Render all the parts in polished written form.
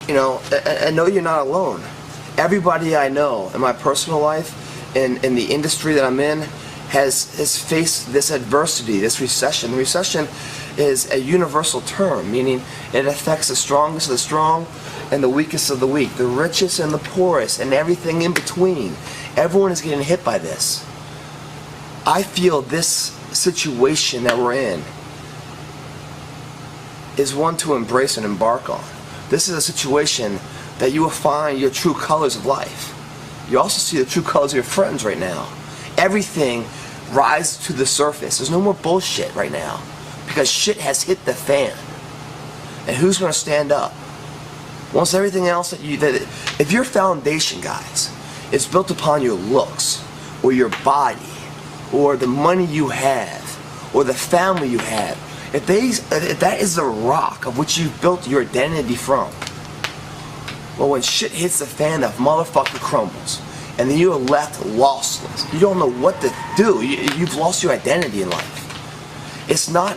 You know, I know you're not alone. Everybody I know in my personal life, in the industry that I'm in, has faced this adversity, this recession. The recession is a universal term, meaning it affects the strongest of the strong and the weakest of the weak, the richest and the poorest, and everything in between. Everyone is getting hit by this. I feel this situation that we're in is one to embrace and embark on. This is a situation that you will find your true colors of life. You also see the true colors of your friends right now. Everything rises to the surface. There's no more bullshit right now because shit has hit the fan. And who's going to stand up? Once everything else if your foundation, guys, is built upon your looks or your body or the money you have or the family you have, if that is the rock of which you've built your identity from, well, when shit hits the fan, that motherfucker crumbles. And then you're left lostless. You don't know what to do. You've lost your identity in life. It's not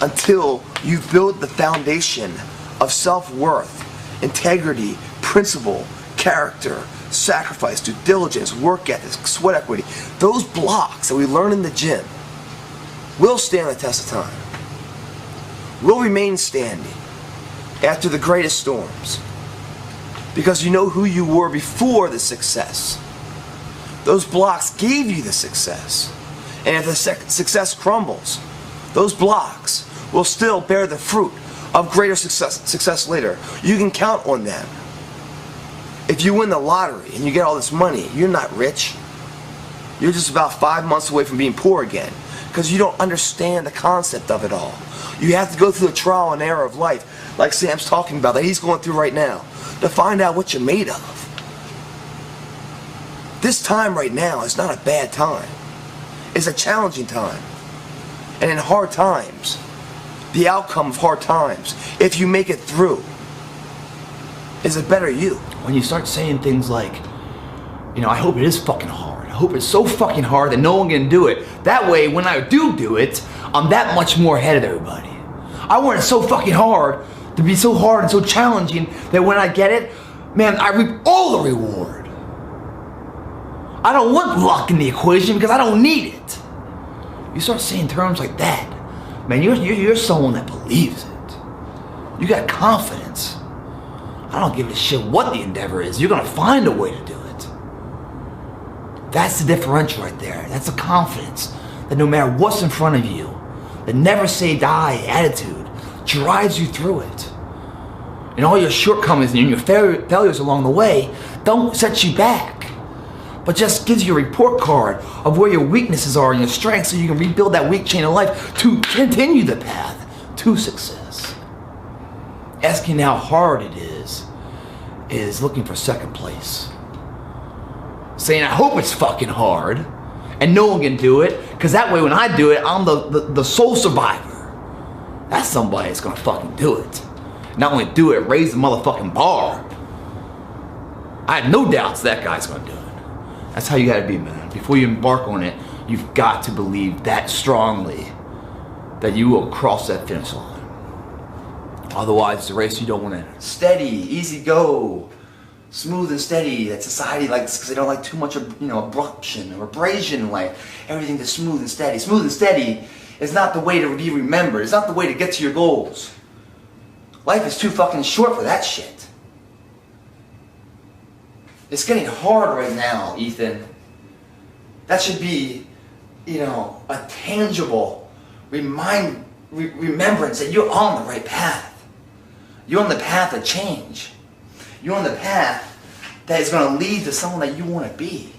until you build the foundation of self-worth, integrity, principle, character, sacrifice, due diligence, work ethic, sweat equity, those blocks that we learn in the gym will stand the test of time. Will remain standing after the greatest storms. Because you know who you were before the success. Those blocks gave you the success. And if the success crumbles, those blocks will still bear the fruit of greater success later. You can count on them. If you win the lottery and you get all this money, you're not rich. You're just about 5 months away from being poor again. Because you don't understand the concept of it all. You have to go through the trial and error of life, like Sam's talking about, that he's going through right now, to find out what you're made of. This time right now is not a bad time. It's a challenging time. And in hard times, the outcome of hard times, if you make it through, is a better you. When you start saying things like, you know, I hope it is fucking hard. I hope it's so fucking hard that no one can do it. That way, when I do it, I'm that much more ahead of everybody. I want it so fucking hard, to be so hard and so challenging, that when I get it, man, I reap all the reward. I don't want luck in the equation because I don't need it. You start saying terms like that, man, you're someone that believes it. You got confidence. I don't give a shit what the endeavor is. You're gonna find a way to do it. That's the differential right there. That's the confidence that no matter what's in front of you, the never say die attitude drives you through it. And all your shortcomings and your failures along the way don't set you back, but just gives you a report card of where your weaknesses are and your strengths, so you can rebuild that weak chain of life to continue the path to success. Asking how hard it is looking for second place. Saying I hope it's fucking hard and no one can do it, because that way when I do it, I'm the sole survivor. That's somebody that's gonna fucking do it. Not only do it, raise the motherfucking bar. I have no doubts that guy's gonna do it. That's how you gotta be, man. Before you embark on it, you've got to believe that strongly that you will cross that finish line. Otherwise, it's a race you don't want to enter. Steady, easy go, smooth and steady. That society likes because they don't like too much, abruption or abrasion in life. Everything is smooth and steady. Smooth and steady is not the way to be remembered. It's not the way to get to your goals. Life is too fucking short for that shit. It's getting hard right now, Ethan. That should be, a tangible remembrance that you're on the right path. You're on the path of change. You're on the path that is going to lead to someone that you want to be.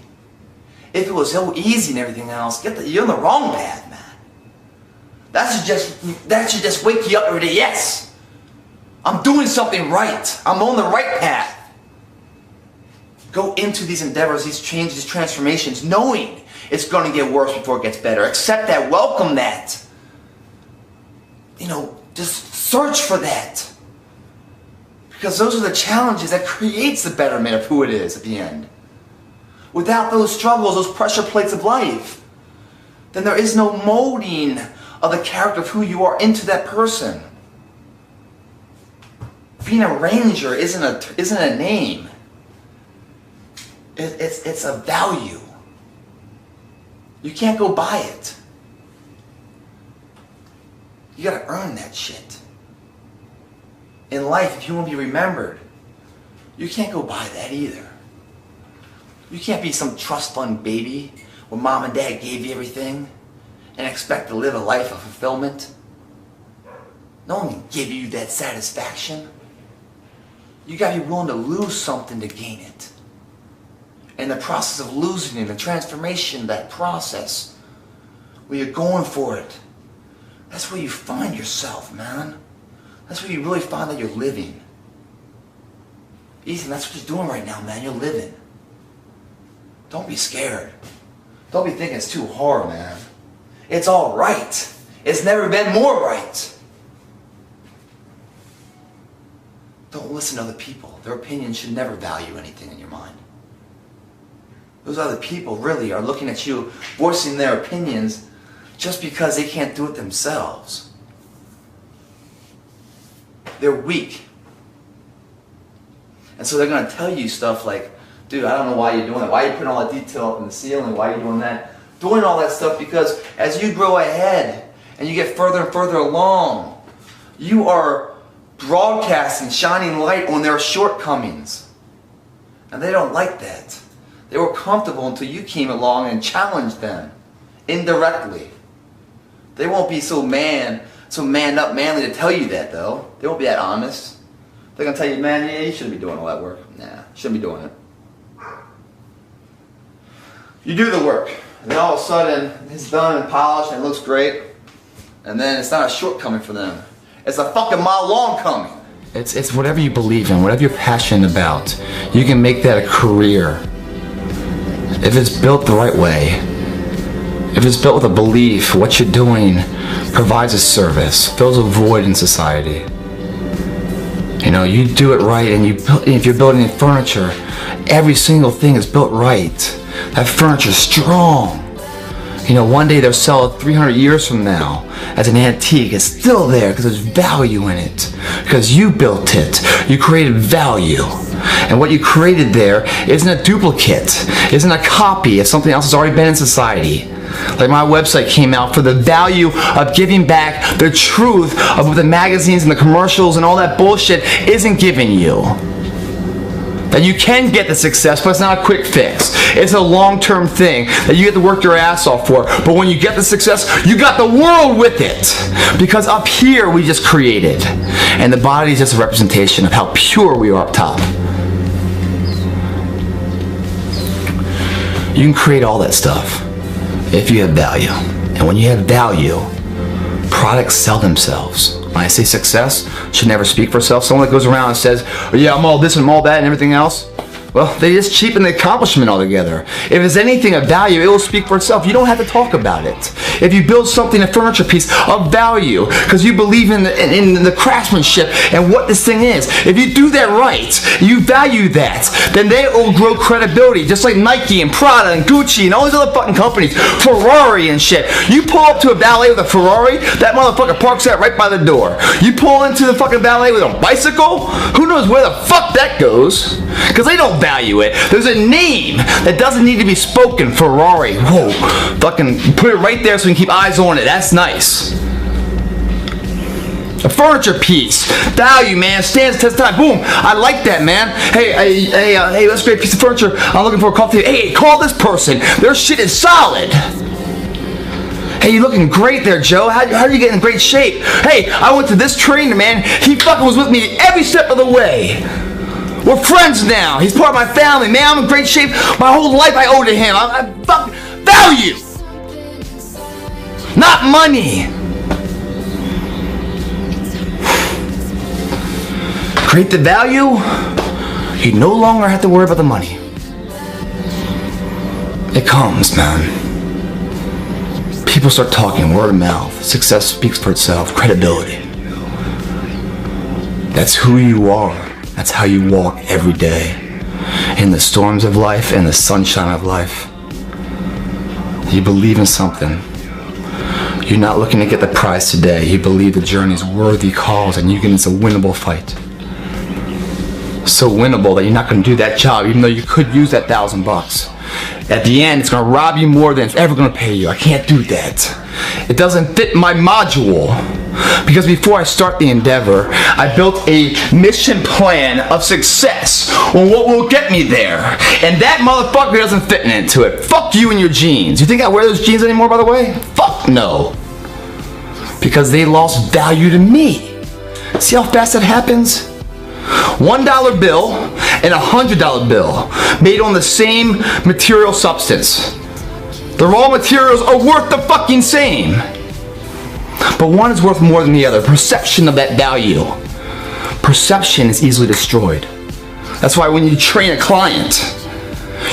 If it was so easy and everything else, you're on the wrong path, man. That should just wake you up every day. Yes, I'm doing something right. I'm on the right path. Go into these endeavors, these changes, these transformations, knowing it's going to get worse before it gets better. Accept that. Welcome that. Just search for that. Because those are the challenges that creates the betterment of who it is at the end. Without those struggles, those pressure plates of life, then there is no molding of the character of who you are into that person. being a ranger isn't a name. It's a value. You can't go buy it. You gotta earn that shit. In life, if you want to be remembered, you can't go buy that either. You can't be some trust fund baby where mom and dad gave you everything and expect to live a life of fulfillment. No one can give you that satisfaction. You gotta be willing to lose something to gain it. And the process of losing it, the transformation, that process, where you're going for it, that's where you find yourself, man. That's where you really find that you're living. Ethan, that's what you're doing right now, man. You're living. Don't be scared. Don't be thinking it's too hard, man. It's all right. It's never been more right. Don't listen to other people. Their opinions should never value anything in your mind. Those other people really are looking at you, voicing their opinions just because they can't do it themselves. They're weak. And so they're going to tell you stuff like, dude, I don't know why you're doing that. Why are you putting all that detail up in the ceiling? Why are you doing that? Doing all that stuff because as you grow ahead and you get further and further along, you are broadcasting, shining light on their shortcomings. And they don't like that. They were comfortable until you came along and challenged them indirectly. They won't be so manned up, manly to tell you that though. They won't be that honest. They're going to tell you, man, yeah, you shouldn't be doing all that work. Nah, shouldn't be doing it. You do the work, and then all of a sudden, it's done and polished and it looks great, and then it's not a shortcoming for them. It's a fucking mile long coming. It's whatever you believe in, whatever you're passionate about. You can make that a career. If it's built the right way, if it's built with a belief, what you're doing provides a service, fills a void in society. You know, you do it right, and if you're building furniture, every single thing is built right. That furniture's strong. You know, one day they'll sell it 300 years from now as an antique. It's still there because there's value in it. Because you built it. You created value. And what you created there isn't a duplicate, isn't a copy of something else that's already been in society. Like my website came out for the value of giving back the truth of what the magazines and the commercials and all that bullshit isn't giving you. That you can get the success, but it's not a quick fix. It's a long-term thing that you have to work your ass off for. But when you get the success, you got the world with it. Because up here, we just created. And the body is just a representation of how pure we are up top. You can create all that stuff if you have value. And when you have value, products sell themselves. When I say success, should never speak for itself. Someone that goes around and says, oh, yeah, I'm all this and I'm all that and everything else. Well, they just cheapen the accomplishment altogether. If it's anything of value, it will speak for itself. You don't have to talk about it. If you build something, a furniture piece of value, because you believe in the craftsmanship and what this thing is, if you do that right, you value that, then they will grow credibility, just like Nike and Prada and Gucci and all these other fucking companies, Ferrari and shit. You pull up to a valet with a Ferrari, that motherfucker parks that right by the door. You pull into the fucking valet with a bicycle, who knows where the fuck that goes? Because they don't value it. There's a name that doesn't need to be spoken. Ferrari. Whoa. Fucking put it right there so we can keep eyes on it. That's nice. A furniture piece. Value, man. Stands the test of time. Boom. I like that, man. Hey, that's a great piece of furniture. I'm looking for a coffee. Hey, call this person. Their shit is solid. Hey, you looking great there, Joe. How are you getting in great shape? Hey, I went to this trainer, man. He fucking was with me every step of the way. We're friends now. He's part of my family. Man, I'm in great shape. My whole life I owe to him. I fucking value. Not money. Create the value. You no longer have to worry about the money. It comes, man. People start talking, word of mouth. Success speaks for itself. Credibility. That's who you are. That's how you walk every day. In the storms of life and the sunshine of life. You believe in something. You're not looking to get the prize today. You believe the journey is worthy cause and it's a winnable fight. so winnable that you're not going to do that job, even though you could use that $1,000. At the end, it's going to rob you more than it's ever going to pay you. I can't do that. It doesn't fit my module. Because before I start the endeavor, I built a mission plan of success on what will get me there. And that motherfucker doesn't fit into it. Fuck you and your jeans. You think I wear those jeans anymore, by the way? Fuck no. Because they lost value to me. See how fast that happens? $1 bill and $100 bill made on the same material substance. The raw materials are worth the fucking same. But one is worth more than the other. Perception of that value. Perception is easily destroyed. That's why when you train a client,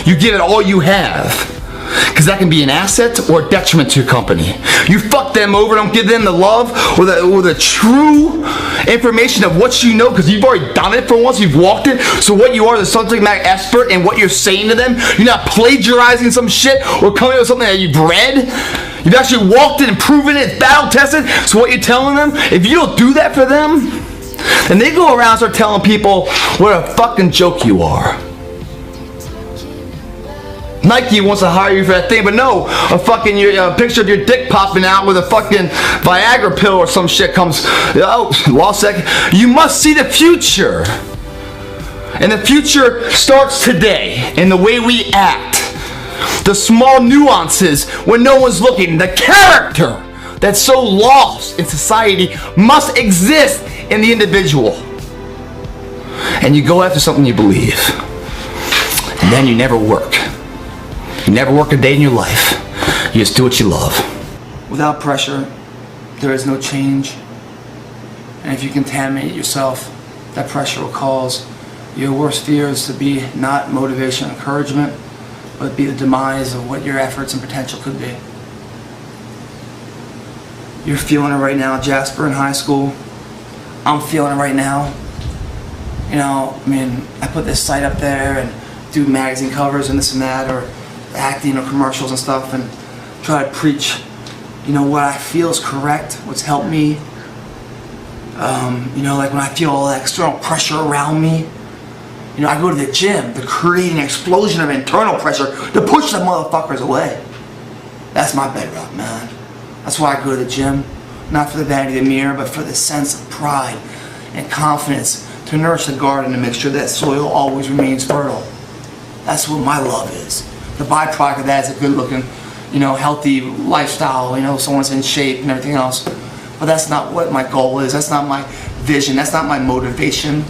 you give it all you have. Because that can be an asset or a detriment to your company. You fuck them over, don't give them the love or the true information of what you know, because you've already done it for once, you've walked it. So what you are, the subject matter expert, and what you're saying to them, you're not plagiarizing some shit or coming up with something that you've read. You've actually walked it and proven it, it's battle tested. So what you're telling them, if you don't do that for them, then they go around and start telling people what a fucking joke you are. Nike wants to hire you for that thing, but no, a fucking picture of your dick popping out with a fucking Viagra pill or some shit comes. Oh, lost second. You must see the future, and the future starts today in the way we act, the small nuances when no one's looking. The character that's so lost in society must exist in the individual, and you go after something you believe, and then you never work. You never work a day in your life. You just do what you love. Without pressure, there is no change. And if you contaminate yourself, that pressure will cause your worst fears to be not motivation, encouragement, but be the demise of what your efforts and potential could be. You're feeling it right now, Jasper, in high school. I'm feeling it right now. You know, I mean, I put this site up there and do magazine covers and this and that, or acting or commercials and stuff, and try to preach, you know, what I feel is correct, what's helped me. You know, like when I feel all that external pressure around me, you know, I go to the gym to create an explosion of internal pressure to push the motherfuckers away. That's my bedrock, man. That's why I go to the gym, not for the vanity of the mirror, but for the sense of pride and confidence to nourish the garden to make sure that soil always remains fertile. That's what my love is. The byproduct of that is a good-looking, you know, healthy lifestyle, you know, someone's in shape and everything else. But that's not what my goal is. That's not my vision. That's not my motivation.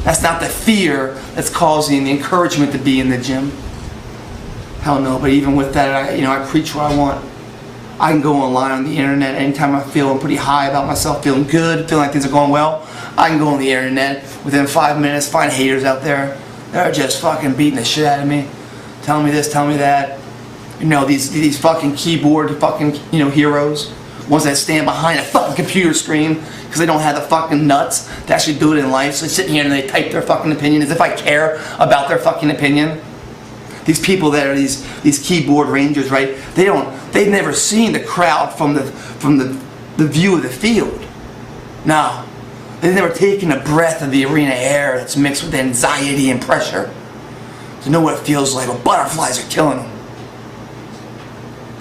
That's not the fear that's causing the encouragement to be in the gym. Hell no. But even with that, I preach what I want. I can go online on the internet anytime I feel I'm pretty high about myself, feeling good, feeling like things are going well. I can go on the internet within 5 minutes, find haters out there that are just fucking beating the shit out of me. Telling me this, telling me that. You know, these fucking keyboard fucking, you know, heroes. Ones that stand behind a fucking computer screen because they don't have the fucking nuts to actually do it in life. So they sit here and they type their fucking opinion as if I care about their fucking opinion. These people that are these keyboard rangers, right? They've never seen the crowd from the view of the field. No. They've never taken a breath of the arena air that's mixed with anxiety and pressure to know what it feels like when butterflies are killing them.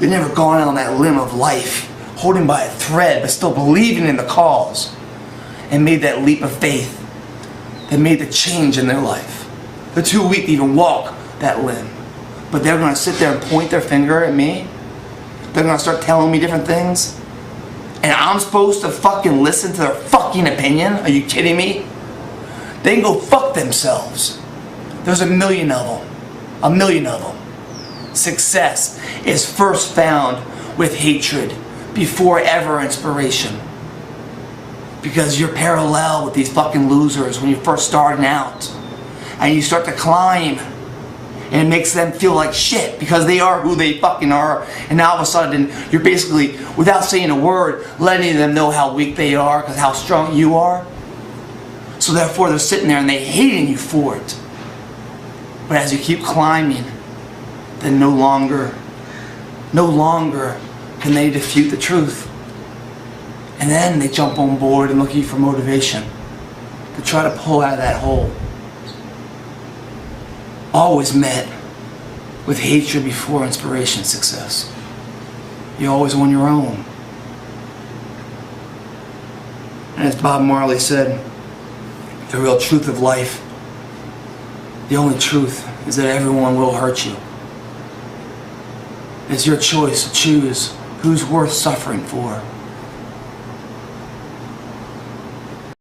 They've never gone out on that limb of life, holding by a thread, but still believing in the cause, and made that leap of faith that made the change in their life. They're too weak to even walk that limb, but they're going to sit there and point their finger at me. They're going to start telling me different things, and I'm supposed to fucking listen to their fucking opinion? Are you kidding me? They can go fuck themselves. There's a million of them. A million of them. Success is first found with hatred before ever inspiration. Because you're parallel with these fucking losers when you're first starting out. And you start to climb. And it makes them feel like shit because they are who they fucking are. And now all of a sudden, you're basically, without saying a word, letting them know how weak they are because how strong you are. So therefore, they're sitting there and they're hating you for it. But as you keep climbing, then no longer can they defute the truth. And then they jump on board and look at you for motivation to try to pull out of that hole. always met with hatred before inspiration and success. You always on your own. And as Bob Marley said, the real truth of life, the only truth is that everyone will hurt you. It's your choice to choose who's worth suffering for.